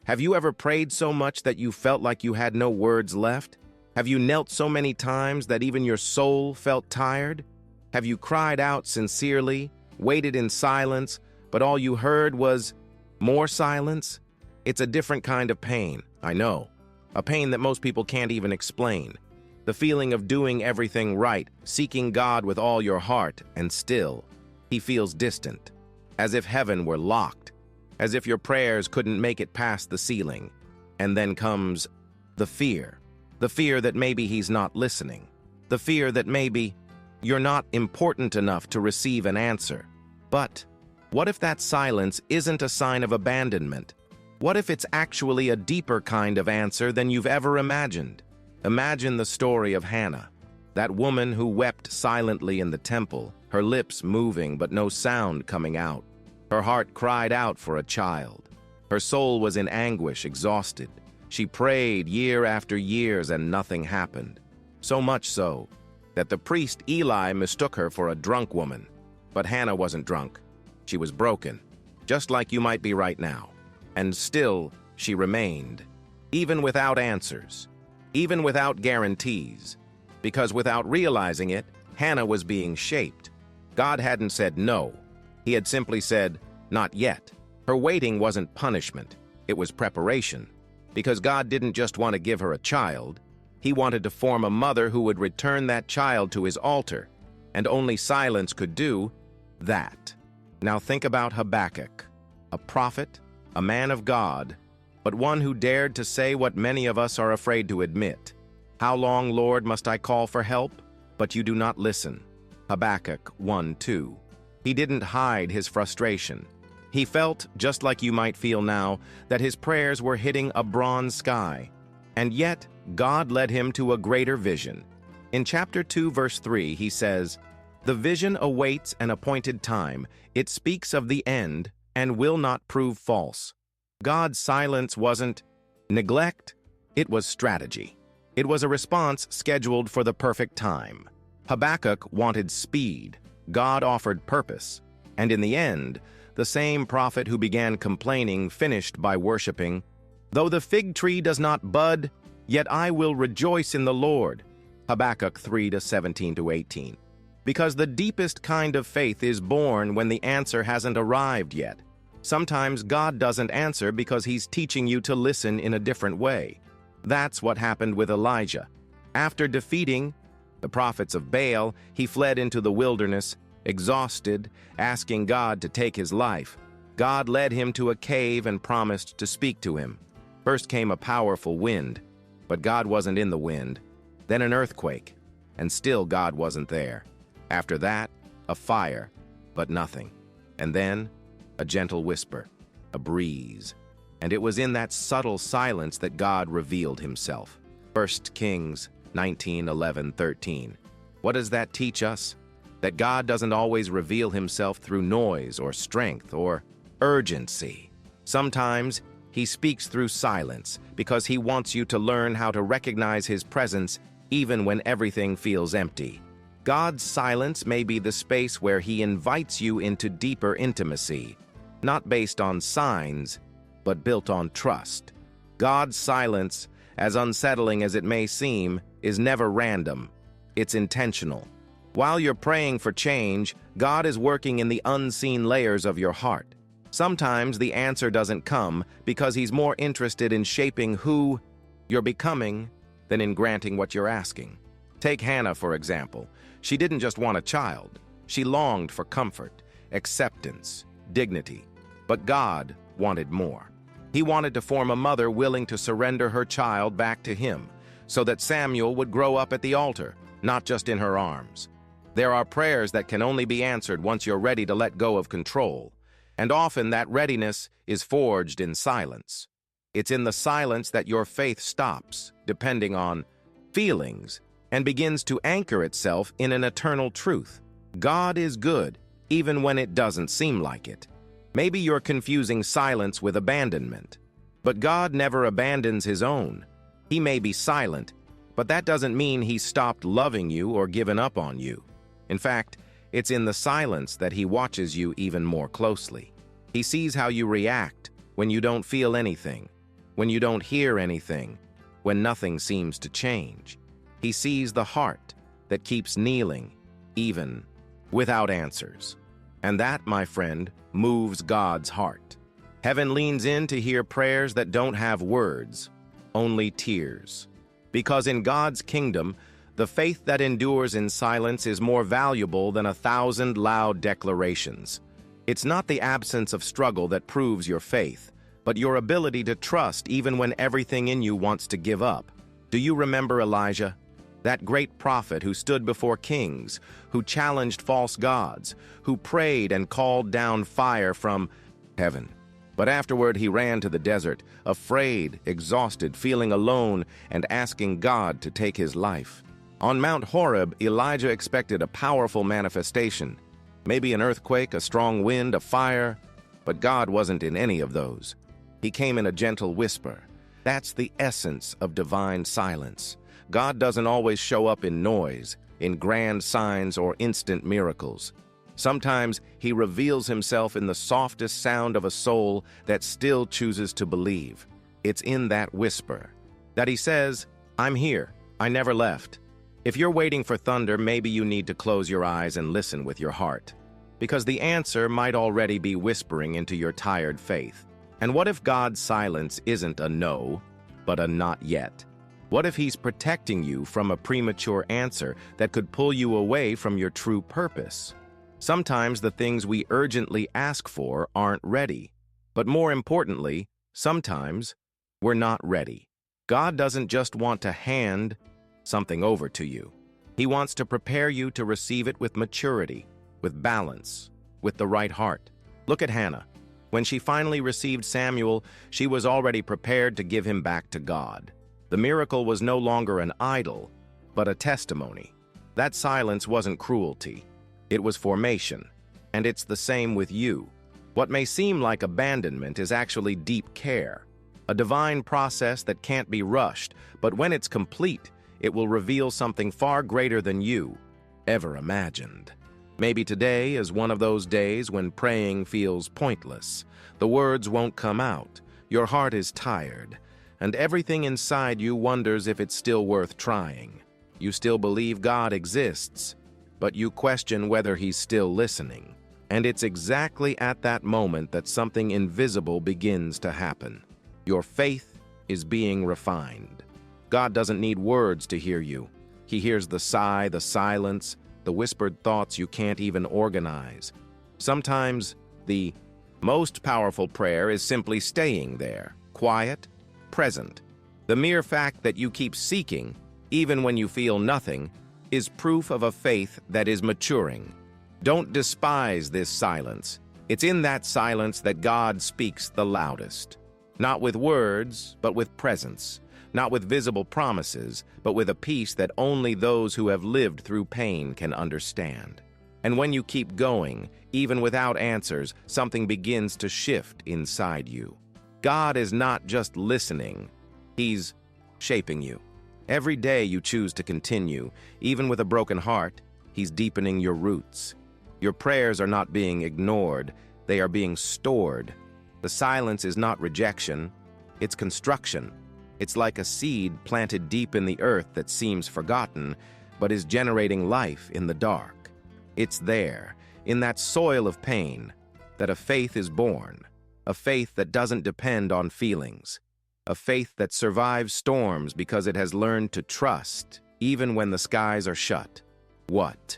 Have you ever prayed so much that you felt like you had no words left? Have you knelt so many times that even your soul felt tired? Have you cried out sincerely, waited in silence, but all you heard was more silence? It's a different kind of pain, I know. A pain that most people can't even explain. The feeling of doing everything right, seeking God with all your heart, and still, He feels distant, as if heaven were locked, as if your prayers couldn't make it past the ceiling. And then comes the fear that maybe He's not listening, the fear that maybe you're not important enough to receive an answer. But what if that silence isn't a sign of abandonment? What if it's actually a deeper kind of answer than you've ever imagined? Imagine the story of Hannah, that woman who wept silently in the temple, her lips moving but no sound coming out. Her heart cried out for a child. Her soul was in anguish, exhausted. She prayed year after years and nothing happened. So much so that the priest Eli mistook her for a drunk woman. But Hannah wasn't drunk. She was broken, just like you might be right now. And still, she remained, even without answers, even without guarantees. Because without realizing it, Hannah was being shaped. God hadn't said no. He had simply said, not yet. Her waiting wasn't punishment. It was preparation. Because God didn't just want to give her a child. He wanted to form a mother who would return that child to His altar. And only silence could do that. Now think about Habakkuk, a prophet, a man of God, but one who dared to say what many of us are afraid to admit. How long, Lord, must I call for help? But you do not listen. Habakkuk 1:2. He didn't hide his frustration. He felt, just like you might feel now, that his prayers were hitting a bronze sky. And yet, God led him to a greater vision. In chapter 2, verse 3, he says, "The vision awaits an appointed time. It speaks of the end and will not prove false." God's silence wasn't neglect, it was strategy. It was a response scheduled for the perfect time. Habakkuk wanted speed. God offered purpose. And in the end, the same prophet who began complaining finished by worshiping, "Though the fig tree does not bud, yet I will rejoice in the Lord." Habakkuk 3:17-18. Because the deepest kind of faith is born when the answer hasn't arrived yet. Sometimes God doesn't answer because He's teaching you to listen in a different way. That's what happened with Elijah. After defeating the prophets of Baal, he fled into the wilderness, exhausted, asking God to take his life. God led him to a cave and promised to speak to him. First came a powerful wind, but God wasn't in the wind. Then an earthquake, and still God wasn't there. After that, a fire, but nothing. And then, a gentle whisper, a breeze. And it was in that subtle silence that God revealed Himself. 1 Kings 19:11-13. What does that teach us? That God doesn't always reveal Himself through noise or strength or urgency. Sometimes He speaks through silence because He wants you to learn how to recognize His presence even when everything feels empty. God's silence may be the space where He invites you into deeper intimacy, not based on signs, but built on trust. God's silence, as unsettling as it may seem, is never random. It's intentional. While you're praying for change, God is working in the unseen layers of your heart. Sometimes the answer doesn't come because He's more interested in shaping who you're becoming than in granting what you're asking. Take Hannah, for example. She didn't just want a child. She longed for comfort, acceptance, dignity. But God wanted more. He wanted to form a mother willing to surrender her child back to Him, so that Samuel would grow up at the altar, not just in her arms. There are prayers that can only be answered once you're ready to let go of control, and often that readiness is forged in silence. It's in the silence that your faith stops, depending on feelings, and begins to anchor itself in an eternal truth. God is good, even when it doesn't seem like it. Maybe you're confusing silence with abandonment. But God never abandons His own. He may be silent, but that doesn't mean He's stopped loving you or given up on you. In fact, it's in the silence that He watches you even more closely. He sees how you react when you don't feel anything, when you don't hear anything, when nothing seems to change. He sees the heart that keeps kneeling, even without answers. And that, my friend, moves God's heart. Heaven leans in to hear prayers that don't have words, only tears. Because in God's kingdom, the faith that endures in silence is more valuable than 1,000 loud declarations. It's not the absence of struggle that proves your faith, but your ability to trust even when everything in you wants to give up. Do you remember Elijah? That great prophet who stood before kings, who challenged false gods, who prayed and called down fire from heaven. But afterward he ran to the desert, afraid, exhausted, feeling alone, and asking God to take his life. On Mount Horeb, Elijah expected a powerful manifestation, maybe an earthquake, a strong wind, a fire, but God wasn't in any of those. He came in a gentle whisper. That's the essence of divine silence. God doesn't always show up in noise, in grand signs or instant miracles. Sometimes he reveals himself in the softest sound of a soul that still chooses to believe. It's in that whisper that he says, "I'm here. I never left." If you're waiting for thunder, maybe you need to close your eyes and listen with your heart, because the answer might already be whispering into your tired faith. And what if God's silence isn't a no, but a not yet? What if he's protecting you from a premature answer that could pull you away from your true purpose? Sometimes the things we urgently ask for aren't ready. But more importantly, sometimes we're not ready. God doesn't just want to hand something over to you. He wants to prepare you to receive it with maturity, with balance, with the right heart. Look at Hannah. When she finally received Samuel, she was already prepared to give him back to God. The miracle was no longer an idol, but a testimony. That silence wasn't cruelty. It was formation. And it's the same with you. What may seem like abandonment is actually deep care, a divine process that can't be rushed, but when it's complete, it will reveal something far greater than you ever imagined. Maybe today is one of those days when praying feels pointless. The words won't come out. Your heart is tired, and everything inside you wonders if it's still worth trying. You still believe God exists, but you question whether he's still listening. And it's exactly at that moment that something invisible begins to happen. Your faith is being refined. God doesn't need words to hear you. He hears the sigh, the silence, the whispered thoughts you can't even organize. Sometimes the most powerful prayer is simply staying there, quiet, present. The mere fact that you keep seeking, even when you feel nothing, is proof of a faith that is maturing. Don't despise this silence. It's in that silence that God speaks the loudest. Not with words, but with presence. Not with visible promises, but with a peace that only those who have lived through pain can understand. And when you keep going, even without answers, something begins to shift inside you. God is not just listening, he's shaping you. Every day you choose to continue, even with a broken heart, he's deepening your roots. Your prayers are not being ignored, they are being stored. The silence is not rejection, it's construction. It's like a seed planted deep in the earth that seems forgotten, but is generating life in the dark. It's there, in that soil of pain, that a faith is born, a faith that doesn't depend on feelings, a faith that survives storms because it has learned to trust, even when the skies are shut. What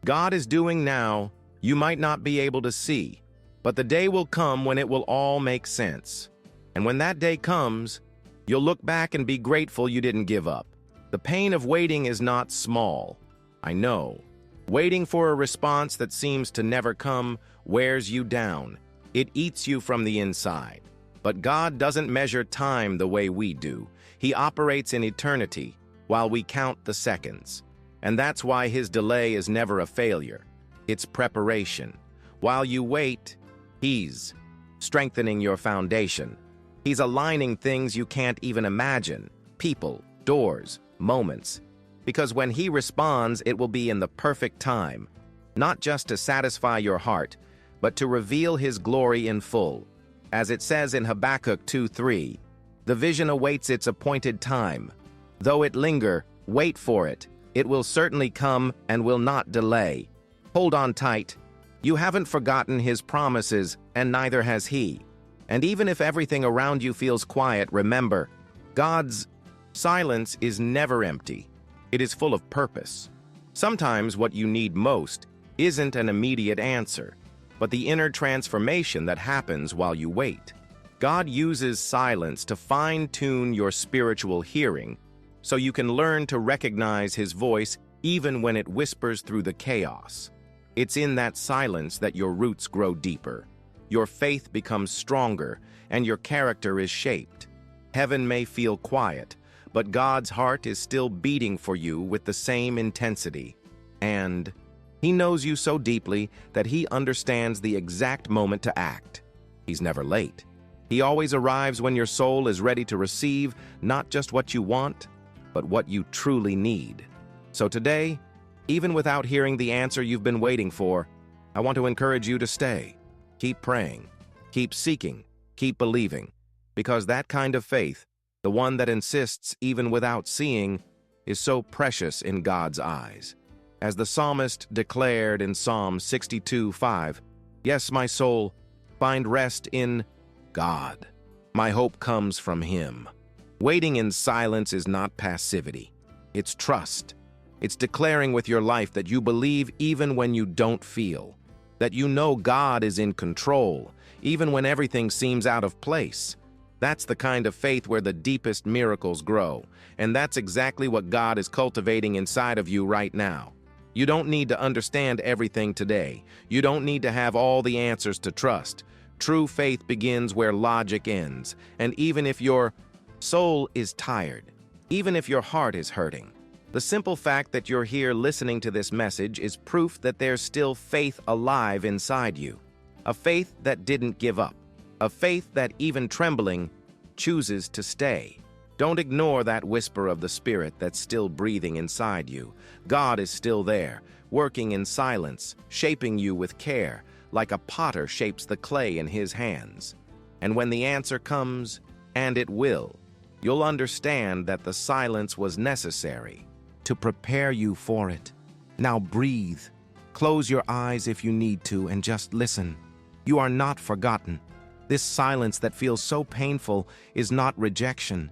God is doing now, you might not be able to see, but the day will come when it will all make sense. And when that day comes, you'll look back and be grateful you didn't give up. The pain of waiting is not small. I know. Waiting for a response that seems to never come wears you down. It eats you from the inside. But God doesn't measure time the way we do. He operates in eternity, while we count the seconds. And that's why his delay is never a failure. It's preparation. While you wait, he's strengthening your foundation. He's aligning things you can't even imagine, people, doors, moments. Because when he responds, it will be in the perfect time, not just to satisfy your heart, but to reveal his glory in full. As it says in Habakkuk 2:3, The vision awaits its appointed time. Though it linger, wait for it. It will certainly come and will not delay. Hold on tight. You haven't forgotten his promises, and neither has he. And even if everything around you feels quiet, remember, God's silence is never empty. It is full of purpose. Sometimes what you need most isn't an immediate answer, but the inner transformation that happens while you wait. God uses silence to fine-tune your spiritual hearing so you can learn to recognize his voice even when it whispers through the chaos. It's in that silence that your roots grow deeper, your faith becomes stronger, and your character is shaped. Heaven may feel quiet, but God's heart is still beating for you with the same intensity. And he knows you so deeply that he understands the exact moment to act. He's never late. He always arrives when your soul is ready to receive not just what you want, but what you truly need. So today, even without hearing the answer you've been waiting for, I want to encourage you to stay. Keep praying, keep seeking, keep believing, because that kind of faith, the one that insists even without seeing, is so precious in God's eyes. As the psalmist declared in Psalm 62:5, "Yes, my soul, find rest in God. My hope comes from him." Waiting in silence is not passivity. It's trust. It's declaring with your life that you believe even when you don't feel, that you know God is in control, even when everything seems out of place. That's the kind of faith where the deepest miracles grow, and that's exactly what God is cultivating inside of you right now. You don't need to understand everything today. You don't need to have all the answers to trust. True faith begins where logic ends, and even if your soul is tired, even if your heart is hurting, the simple fact that you're here listening to this message is proof that there's still faith alive inside you. A faith that didn't give up. A faith that, even trembling, chooses to stay. Don't ignore that whisper of the Spirit that's still breathing inside you. God is still there, working in silence, shaping you with care, like a potter shapes the clay in his hands. And when the answer comes, and it will, you'll understand that the silence was necessary to prepare you for it. Now breathe. Close your eyes if you need to and just listen. You are not forgotten. This silence that feels so painful is not rejection.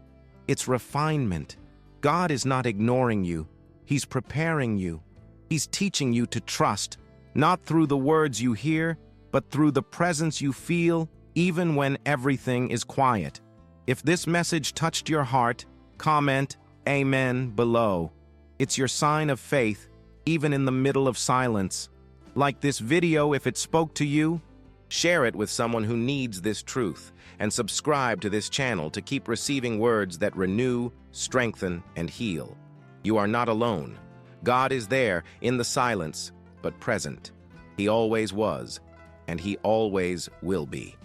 It's refinement. God is not ignoring you. He's preparing you. He's teaching you to trust, not through the words you hear, but through the presence you feel, even when everything is quiet. If this message touched your heart, comment Amen below. It's your sign of faith, even in the middle of silence. Like this video, if it spoke to you, share it with someone who needs this truth, and subscribe to this channel to keep receiving words that renew, strengthen, and heal. You are not alone. God is there in the silence, but present. He always was, and he always will be.